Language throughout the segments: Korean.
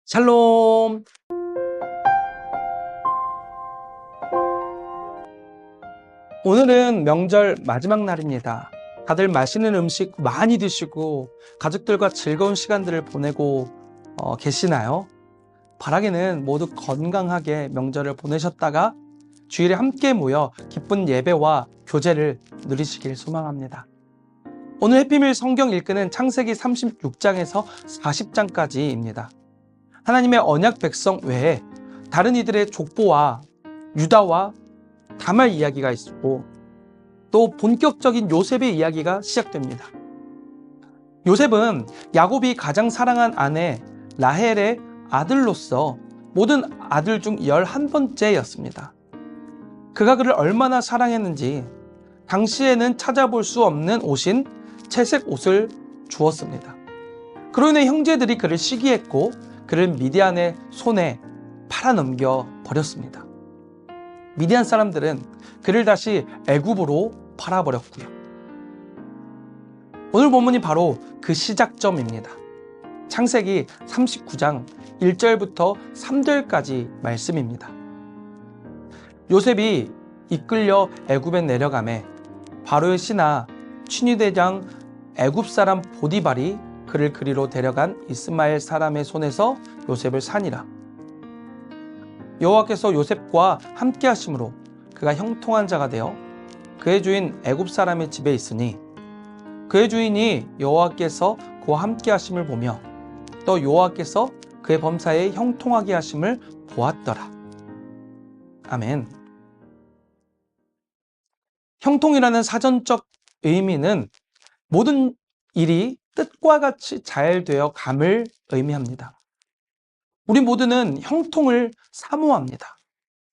샬롬. 오늘은 명절 마지막 날입니다. 다들 맛있는 음식 많이 드시고 가족들과 즐거운 시간들을 보내고 계시나요? 바라기는 모두 건강하게 명절을 보내셨다가 주일에 함께 모여 기쁜 예배와 교제를 누리시길 소망합니다. 오늘 해피밀 성경 읽기는 창세기 36장에서 40장까지입니다. 하나님의 언약 백성 외에 다른 이들의 족보와 유다와 다말 이야기가 있고 또 본격적인 요셉의 이야기가 시작됩니다. 요셉은 야곱이 가장 사랑한 아내 라헬의 아들로서 모든 아들 중 11번째였습니다. 그가 그를 얼마나 사랑했는지 당시에는 찾아볼 수 없는 옷인 채색 옷을 주었습니다. 그로 인해 형제들이 그를 시기했고 그를 미디안의 손에 팔아넘겨 버렸습니다. 미디안 사람들은 그를 다시 애굽으로 팔아버렸고요. 오늘 본문이 바로 그 시작점입니다. 창세기 39장 1절부터 3절까지 말씀입니다. 요셉이 이끌려 애굽에 내려가매 바로의 신하 취니대장 애굽 사람 보디발이 그를 그리로 데려간 이스마엘 사람의 손에서 요셉을 사니라. 여호와께서 요셉과 함께 하심으로 그가 형통한 자가 되어 그의 주인 애굽 사람의 집에 있으니 그의 주인이 여호와께서 그와 함께 하심을 보며 또 여호와께서 그의 범사에 형통하게 하심을 보았더라. 아멘. 형통이라는 사전적 의미는 모든 일이 뜻과 같이 잘 되어 감을 의미합니다. 우리 모두는 형통을 사모합니다.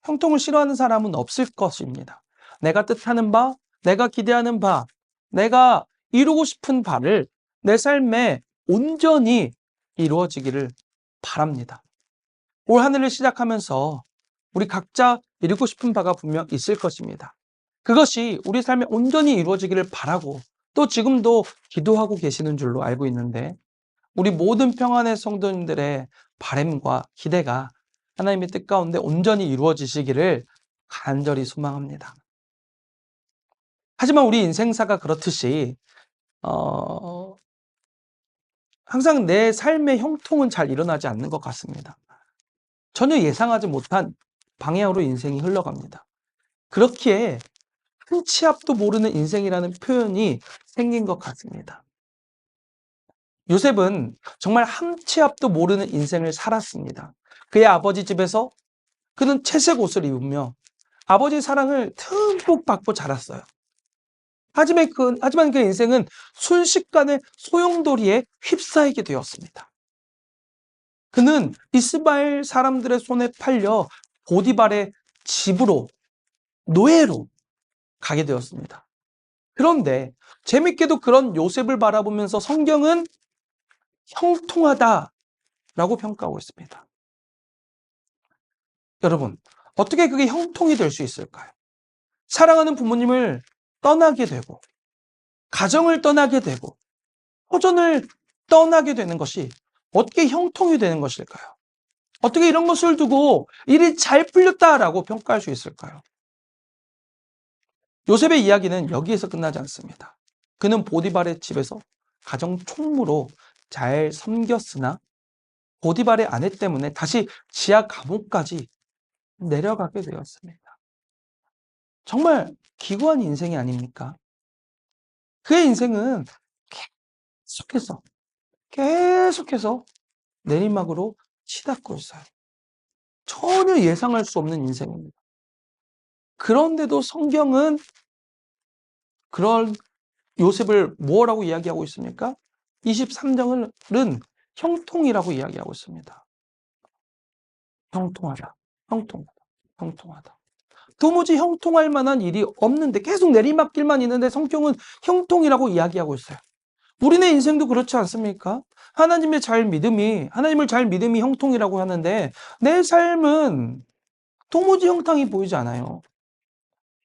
형통을 싫어하는 사람은 없을 것입니다. 내가 뜻하는 바, 내가 기대하는 바, 내가 이루고 싶은 바를 내 삶에 온전히 이루어지기를 바랍니다. 올 한 해를 시작하면서 우리 각자 이루고 싶은 바가 분명 있을 것입니다. 그것이 우리 삶에 온전히 이루어지기를 바라고 또 지금도 기도하고 계시는 줄로 알고 있는데 우리 모든 평안의 성도님들의 바람과 기대가 하나님의 뜻 가운데 온전히 이루어지시기를 간절히 소망합니다. 하지만 우리 인생사가 그렇듯이 항상 내 삶의 형통은 잘 일어나지 않는 것 같습니다. 전혀 예상하지 못한 방향으로 인생이 흘러갑니다. 그렇기에 한 치 앞도 모르는 인생이라는 표현이 생긴 것 같습니다. 요셉은 정말 한 치 앞도 모르는 인생을 살았습니다. 그의 아버지 집에서 그는 채색 옷을 입으며 아버지의 사랑을 듬뿍 받고 자랐어요. 하지만 그 인생은 순식간에 소용돌이에 휩싸이게 되었습니다. 그는 이스마엘 사람들의 손에 팔려 보디발의 집으로 노예로 가게 되었습니다. 그런데 재밌게도 그런 요셉을 바라보면서 성경은 형통하다라고 평가하고 있습니다. 여러분, 어떻게 그게 형통이 될 수 있을까요? 사랑하는 부모님을 떠나게 되고 가정을 떠나게 되고 호전을 떠나게 되는 것이 어떻게 형통이 되는 것일까요? 어떻게 이런 것을 두고 일이 잘 풀렸다라고 평가할 수 있을까요? 요셉의 이야기는 여기에서 끝나지 않습니다. 그는 보디발의 집에서 가정 총무로 잘 섬겼으나 보디발의 아내 때문에 다시 지하 감옥까지 내려가게 되었습니다. 정말 기구한 인생이 아닙니까? 그의 인생은 계속해서 내리막으로 치닫고 있어요. 전혀 예상할 수 없는 인생입니다. 그런데도 성경은 그런 요셉을 뭐라고 이야기하고 있습니까? 23장은 형통이라고 이야기하고 있습니다. 형통하다. 도무지 형통할 만한 일이 없는데 계속 내리막길만 있는데 성경은 형통이라고 이야기하고 있어요. 우리네 인생도 그렇지 않습니까? 하나님을 잘 믿음이 형통이라고 하는데 내 삶은 도무지 형통이 보이지 않아요.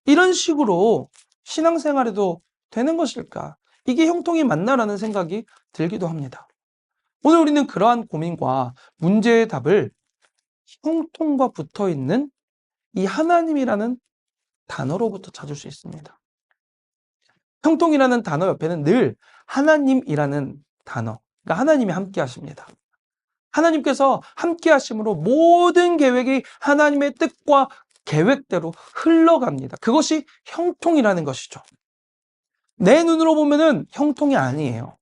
이런 식으로 신앙생활에도 되는 것일까? 이게 형통이 맞나라는 생각이 들기도 합니다. 오늘 우리는 그러한 고민과 문제의 답을 형통과 붙어 있는 이 하나님이라는 단어로부터 찾을 수 있습니다. 형통이라는 단어 옆에는 늘 하나님이라는 단어, 그러니까 하나님이 함께 하십니다. 하나님께서 함께 하심으로 모든 계획이 하나님의 뜻과 계획대로 흘러갑니다. 그것이 형통이라는 것이죠. 내 눈으로 보면은 형통이 아니에요.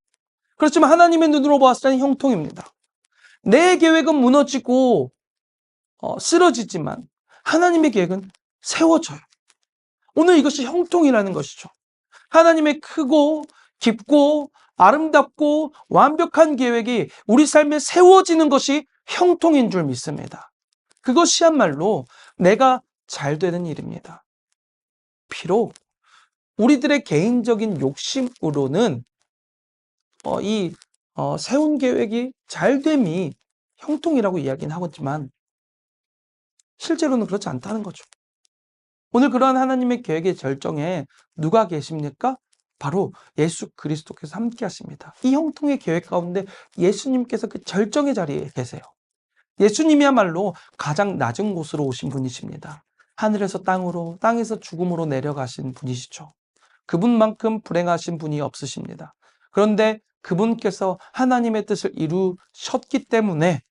그렇지만 하나님의 눈으로 봤을 때는 형통입니다. 내 계획은 무너지고 쓰러지지만 하나님의 계획은 세워져요. 오늘 이것이 형통이라는 것이죠. 하나님의 크고 깊고 아름답고 완벽한 계획이 우리 삶에 세워지는 것이 형통인 줄 믿습니다. 그것이야말로 내가 잘 되는 일입니다. 비록 우리들의 개인적인 욕심으로는 세운 계획이 잘됨이 형통이라고 이야기는 하겠지만 실제로는 그렇지 않다는 거죠. 오늘 그러한 하나님의 계획의 절정에 누가 계십니까? 바로 예수 그리스도께서 함께 하십니다. 이 형통의 계획 가운데 예수님께서 그 절정의 자리에 계세요. 예수님이야말로 가장 낮은 곳으로 오신 분이십니다. 하늘에서 땅으로, 땅에서 죽음으로 내려가신 분이시죠. 그분만큼 불행하신 분이 없으십니다. 그런데 그분께서 하나님의 뜻을 이루셨기 때문에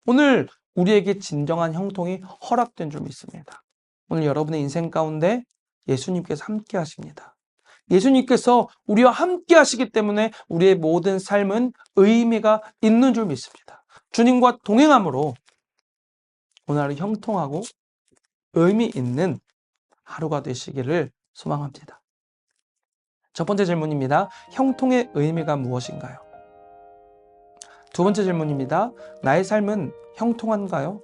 오늘 우리에게 진정한 형통이 허락된 줄 믿습니다. 오늘 여러분의 인생 가운데 예수님께서 함께 하십니다. 예수님께서 우리와 함께 하시기 때문에 우리의 모든 삶은 의미가 있는 줄 믿습니다. 주님과 동행함으로 오늘 하루 형통하고 의미 있는 하루가 되시기를 소망합니다. 첫 번째 질문입니다. 형통의 의미가 무엇인가요? 두 번째 질문입니다. 나의 삶은 형통한가요?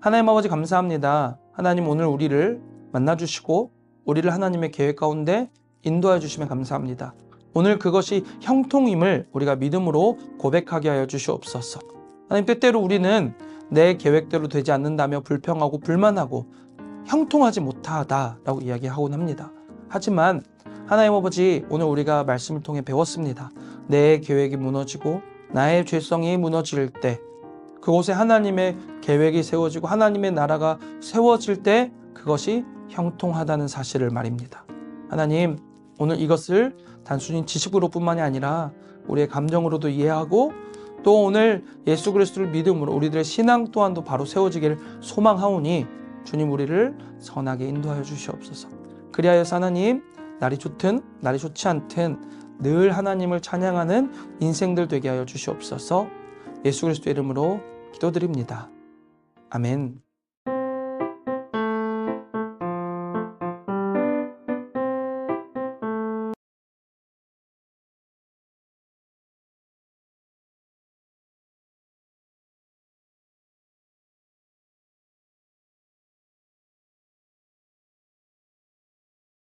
하나님 아버지 감사합니다. 하나님 오늘 우리를 만나주시고 우리를 하나님의 계획 가운데 인도하여 주시면 감사합니다. 오늘 그것이 형통임을 우리가 믿음으로 고백하게 하여 주시옵소서. 하나님 때때로 우리는 내 계획대로 되지 않는다며 불평하고 불만하고 형통하지 못하다라고 이야기하곤 합니다. 하지만 하나님 아버지 오늘 우리가 말씀을 통해 배웠습니다. 내 계획이 무너지고 나의 죄성이 무너질 때 그곳에 하나님의 계획이 세워지고 하나님의 나라가 세워질 때 그것이 형통하다는 사실을 말입니다. 하나님 오늘 이것을 단순히 지식으로 뿐만이 아니라 우리의 감정으로도 이해하고 또 오늘 예수 그리스도를 믿음으로 우리들의 신앙 또한도 바로 세워지기를 소망하오니 주님 우리를 선하게 인도하여 주시옵소서. 그리하여서 하나님 날이 좋든 날이 좋지 않든 늘 하나님을 찬양하는 인생들 되게 하여 주시옵소서. 예수 그리스도 이름으로 기도드립니다. 아멘.